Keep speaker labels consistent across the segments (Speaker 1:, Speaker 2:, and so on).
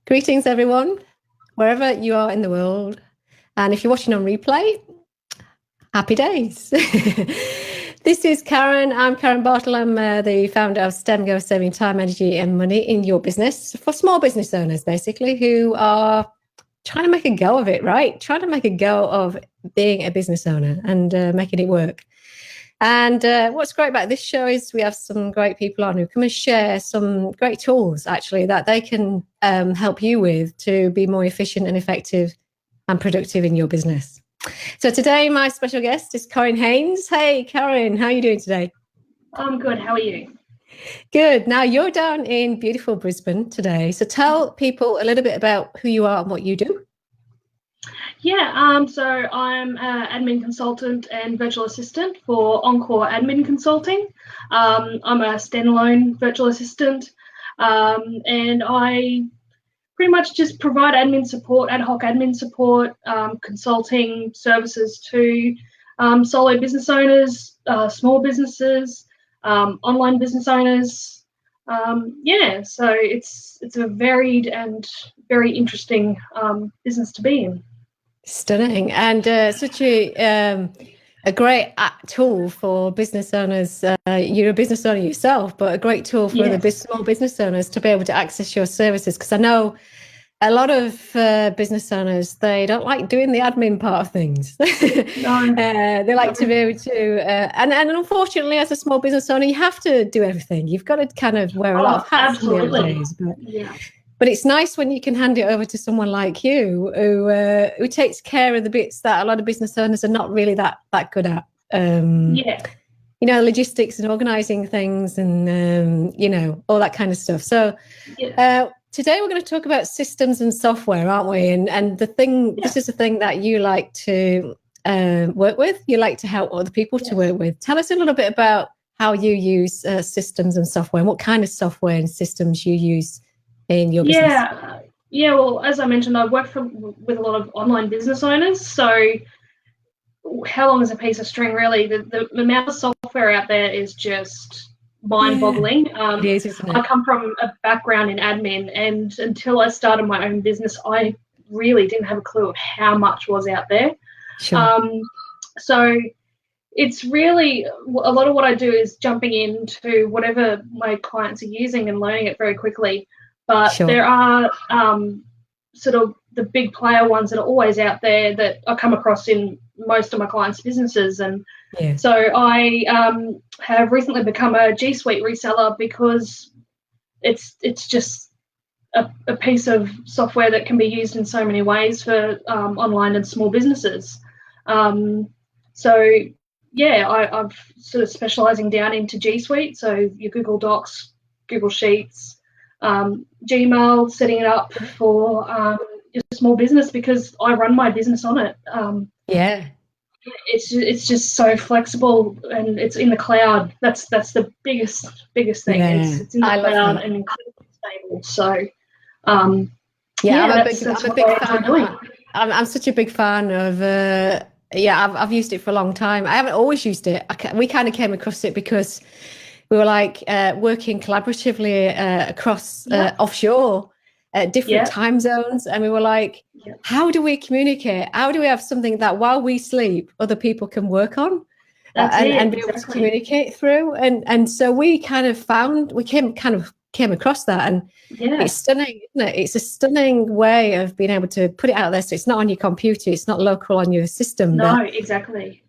Speaker 1: Greetings, everyone, wherever you are in the world. And if you're watching on replay, happy days. This is Karen. I'm Karen Bartle. I'm the founder of STEMGo, Saving Time, Energy and Money in Your Business for small business owners, basically, who are trying to make a go of it, right? Trying to make a go of being a business owner and making it work. And what's great about this show is we have some great people on who come and share some great tools, actually, that they can help you with to be more efficient and effective and productive in your business. So today, my special guest is Korryn Haines. Hey, Korryn, how are you doing today?
Speaker 2: I'm good. How are you?
Speaker 1: Good. Now, you're down in beautiful Brisbane today. So tell people a little bit about who you are and what you do.
Speaker 2: Yeah, so I'm an admin consultant and virtual assistant for Encore Admin Consulting. I'm a standalone virtual assistant, and I pretty much just provide admin support, ad hoc admin support, consulting services to solo business owners, small businesses, online business owners. So it's a varied and very interesting business to be in.
Speaker 1: Stunning, and such a great tool for business owners. You're a business owner yourself, but a great tool for the small business owners to be able to access your services. Because I know a lot of business owners, they don't like doing the admin part of things.
Speaker 2: No.
Speaker 1: They like to be able to, and unfortunately, as a small business owner, you have to do everything. You've got to kind of wear a lot of hats.
Speaker 2: Absolutely.
Speaker 1: Nowadays, but it's nice when you can hand it over to someone like you who takes care of the bits that a lot of business owners are not really that good at. You know, logistics and organising things and, all that kind of stuff. So today we're going to talk about systems and software, aren't we? And this is the thing that you like to work with. You like to help other people to work with. Tell us a little bit about how you use systems and software and what kind of software and systems you use in your business.
Speaker 2: Well, as I mentioned, I've worked with a lot of online business owners. So how long is a piece of string, really? The amount of software out there is just mind-boggling.
Speaker 1: It is, isn't it?
Speaker 2: I come from a background in admin, and until I started my own business, I really didn't have a clue of how much was out there.
Speaker 1: Sure.
Speaker 2: So it's really a lot of what I do is jumping into whatever my clients are using and learning it very quickly. But there are sort of the big player ones that are always out there that I come across in most of my clients' businesses. And so I have recently become a G Suite reseller because it's just a piece of software that can be used in so many ways for online and small businesses. I've sort of specializing down into G Suite, so your Google Docs, Google Sheets, Gmail, setting it up for your small business because I run my business on it. It's just so flexible and it's in the cloud. That's the biggest thing. It's in the cloud and incredibly stable. So I'm a big fan.
Speaker 1: I'm such a big fan of I've used it for a long time. I haven't always used it. We kind of came across it because we were like working collaboratively across offshore at different time zones. And we were like, how do we communicate? How do we have something that while we sleep, other people can work on and be able to communicate through? And so we kind of came across that. And it's stunning, isn't it? It's a stunning way of being able to put it out there. So it's not on your computer. It's not local on your system.
Speaker 2: No, exactly.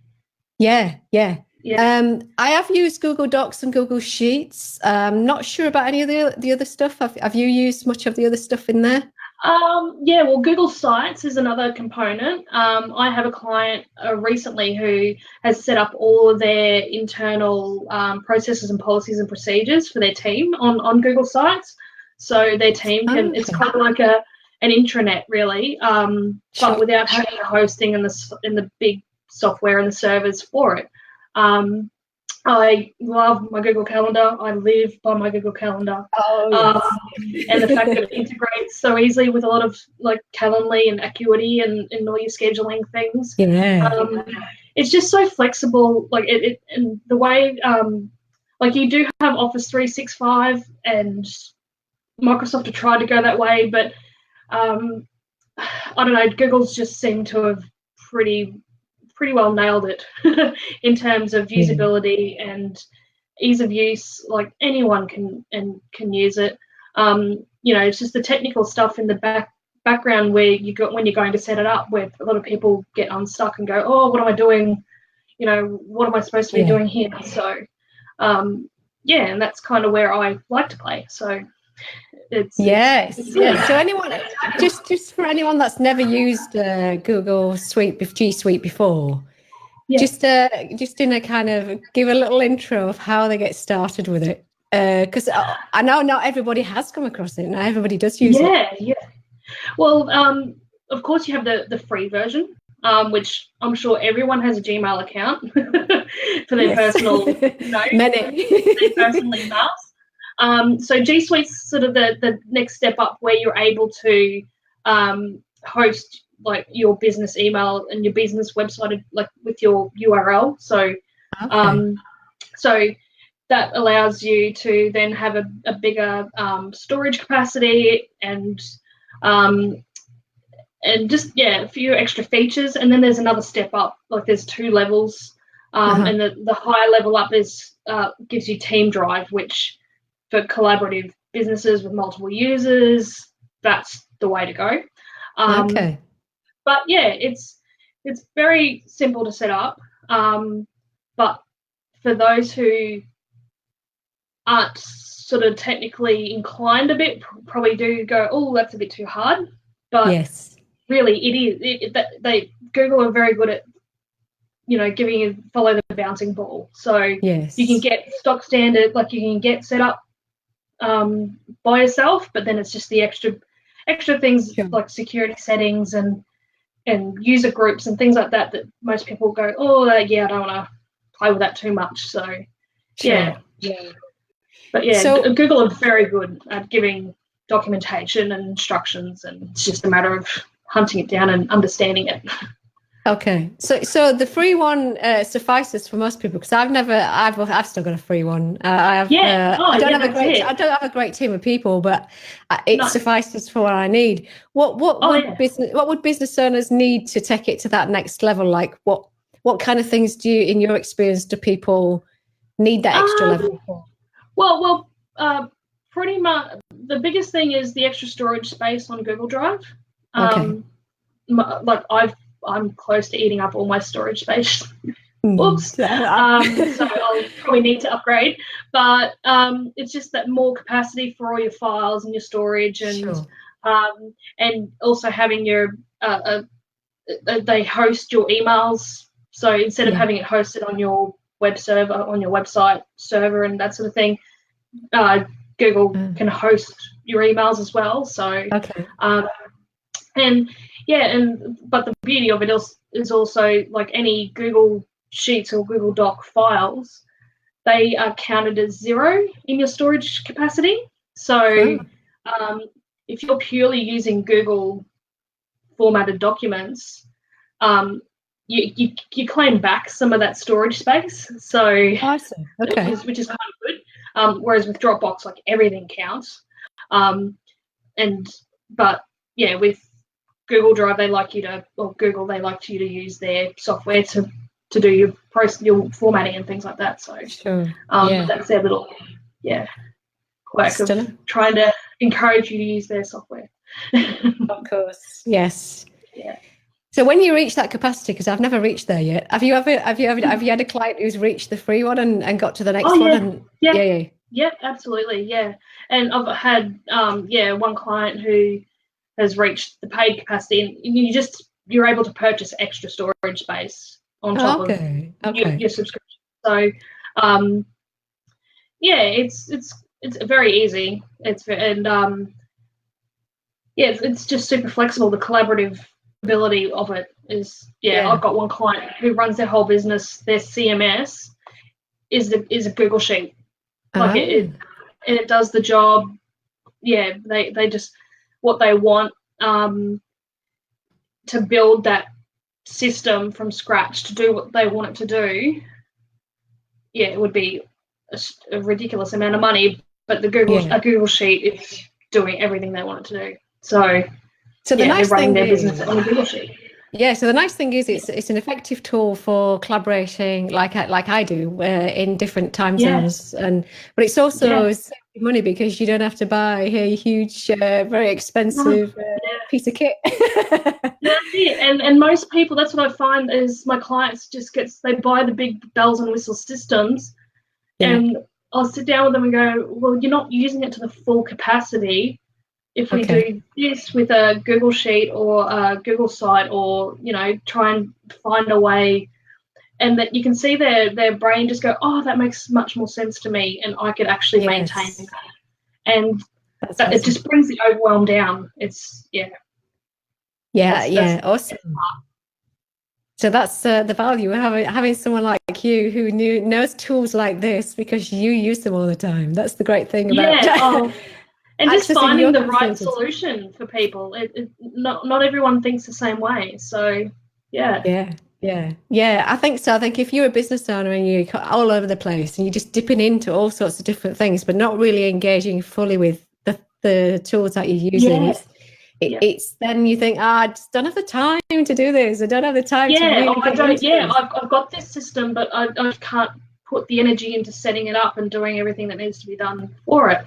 Speaker 1: I have used Google Docs and Google Sheets. Not sure about any of the other stuff. Have you used much of the other stuff in there?
Speaker 2: Well, Google Sites is another component. I have a client recently who has set up all of their internal processes and policies and procedures for their team on Google Sites. So their team can, it's kind of like an intranet really, but without having the hosting and the big software and the servers for it. I love my Google Calendar. I live by my Google Calendar. And the fact that it integrates so easily with a lot of like Calendly and Acuity and all your scheduling things. It's just so flexible. Like it and the way like you do have Office 365 and Microsoft have tried to go that way, but I don't know, Google's just seemed to have pretty well nailed it in terms of usability and ease of use. Like anyone can use it. It's just the technical stuff in the background where when you're going to set it up, where a lot of people get unstuck and go, oh, what am I doing? What am I supposed to be doing here? So and that's kind of where I like to play. So it's
Speaker 1: So anyone, just for anyone that's never used Google G Suite before, just in a kind of give a little intro of how they get started with it, because I know not everybody has come across it. Not everybody does use it.
Speaker 2: Well, of course you have the free version, which I'm sure everyone has a Gmail account for their personal their personal emails. So G Suite's sort of the next step up, where you're able to host like your business email and your business website like with your URL. So so that allows you to then have a bigger storage capacity and just a few extra features. And then there's another step up, like there's 2 levels, and the higher level up is gives you Team Drive, which for collaborative businesses with multiple users, that's the way to go. But it's very simple to set up, but for those who aren't sort of technically inclined a bit, probably do go, oh, that's a bit too hard. But really, it is. Google are very good at giving you follow the bouncing ball. So you can get stock standard, like you can get set up by yourself, but then it's just the extra things like security settings and user groups and things like that most people go, oh I don't want to play with that too much. So but so, Google are very good at giving documentation and instructions, and it's just a matter of hunting it down and understanding it.
Speaker 1: Okay, so the free one suffices for most people, because I've still got a free one. I don't have a great team of people, but it suffices for what I need. What would business owners need to take it to that next level? Like what kind of things in your experience, do people need that extra level for?
Speaker 2: Well, pretty much the biggest thing is the extra storage space on Google Drive. Like I'm close to eating up all my storage space. Oops. So I'll probably need to upgrade. But it's just that more capacity for all your files and your storage, and also having your they host your emails. So instead of having it hosted on your web server, on your website server and that sort of thing, Google can host your emails as well. So but the beauty of it is also, like any Google Sheets or Google Doc files, they are counted as 0 in your storage capacity. So if you're purely using Google formatted documents, you claim back some of that storage space. So which is kind of good. Whereas with Dropbox, like everything counts. With Google Drive, they like you to use their software to do your formatting and things like that. So that's their little quirk of trying to encourage you to use their software.
Speaker 1: Of course, yes. Yeah. So when you reach that capacity, because I've never reached there yet, have you had a client who's reached the free one and got to the next one?
Speaker 2: Yeah, absolutely, yeah. And I've had one client who has reached the paid capacity, and you're able to purchase extra storage space on top of your subscription. So it's very easy. It's just super flexible. The collaborative ability of it is I've got one client who runs their whole business. Their CMS is a Google Sheet. It does the job. They just what they want to build that system from scratch to do what they want it to do. It would be a ridiculous amount of money, but a Google Sheet is doing everything they want it to do. So
Speaker 1: So the nice
Speaker 2: they're running
Speaker 1: thing
Speaker 2: their business on a Google Sheet.
Speaker 1: Yeah, so the nice thing is it's an effective tool for collaborating, like I do, in different time zones, but it's also saving money because you don't have to buy a huge, very expensive piece of kit.
Speaker 2: That's it, and most people, that's what I find is my clients they buy the big bells and whistles systems, and I'll sit down with them and go, well, you're not using it to the full capacity. If we do this with a Google Sheet or a Google site, or try and find a way, and that you can see their brain just go, oh, that makes much more sense to me, and I could actually maintain that. And awesome. It just brings the overwhelm down. It's that's
Speaker 1: awesome. So that's the value of having someone like you who knows tools like this, because you use them all the time. That's the great thing about
Speaker 2: and just finding the right solution for people. Not everyone thinks the same way. So
Speaker 1: yeah, I think so. I think if you're a business owner and you're all over the place and you're just dipping into all sorts of different things, but not really engaging fully with the tools that you're using, it's then you think, I just don't have the time to do this. I don't have the time to really
Speaker 2: I've got this system, but I can't put the energy into setting it up and doing everything that needs to be done for it.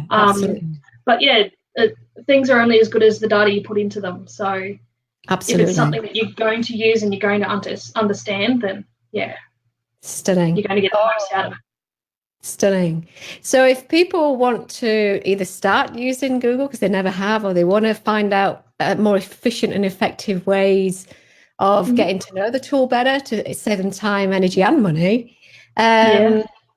Speaker 1: Absolutely.
Speaker 2: But things are only as good as the data you put into them. So
Speaker 1: absolutely,
Speaker 2: if it's something that you're going to use and you're going to understand, then
Speaker 1: stunning.
Speaker 2: You're going to get the most out of it.
Speaker 1: Stunning. So if people want to either start using Google because they never have, or they want to find out more efficient and effective ways of getting to know the tool better to save them time, energy, and money,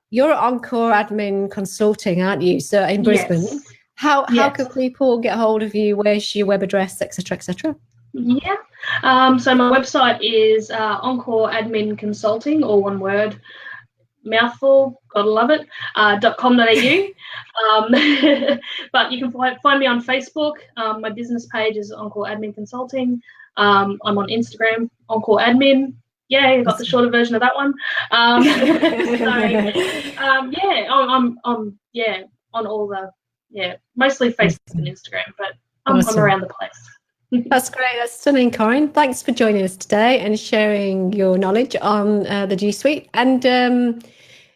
Speaker 1: you're at Encore Admin Consulting, aren't you? So in Brisbane.
Speaker 2: Yes.
Speaker 1: How can people get hold of you? Where's your web address, etc., etc.?
Speaker 2: Yeah. So my website is Encore Admin Consulting, all one word. Mouthful, gotta love it, .com.au. But you can find me on Facebook. My business page is Encore Admin Consulting. I'm on Instagram, Encore Admin. I got the shorter version of that one. I'm on all mostly Facebook and Instagram, but I'm around the place.
Speaker 1: That's great. That's stunning, Korryn. Thanks for joining us today and sharing your knowledge on the G Suite. And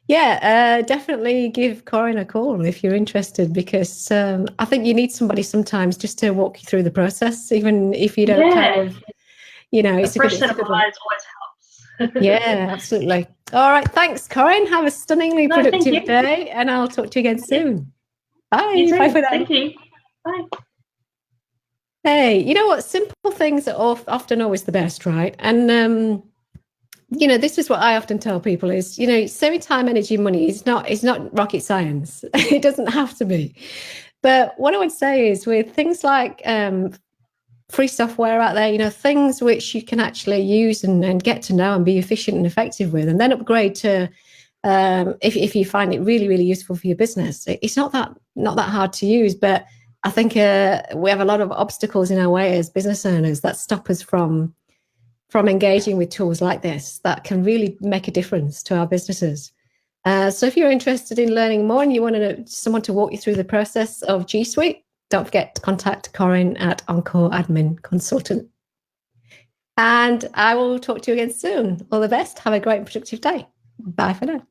Speaker 1: definitely give Korryn a call if you're interested, because I think you need somebody sometimes just to walk you through the process, even if you don't it's a fresh set of eyes
Speaker 2: always helps.
Speaker 1: Yeah, absolutely. All right. Thanks, Korryn. Have a stunningly productive day, and I'll talk to you again soon. Bye. Bye for now.
Speaker 2: Thank you. Bye.
Speaker 1: Hey, you know what? Simple things are often always the best, right? And this is what I often tell people is, saving time, energy, money is not rocket science. It doesn't have to be. But what I would say is, with things like free software out there, things which you can actually use and get to know and be efficient and effective with, and then upgrade to if you find it really, really useful for your business. It's not that hard to use, but I think we have a lot of obstacles in our way as business owners that stop us from engaging with tools like this that can really make a difference to our businesses. So if you're interested in learning more and you want someone to walk you through the process of G Suite, don't forget to contact Korryn at Encore Admin Consultant. And I will talk to you again soon. All the best. Have a great and productive day. Bye for now.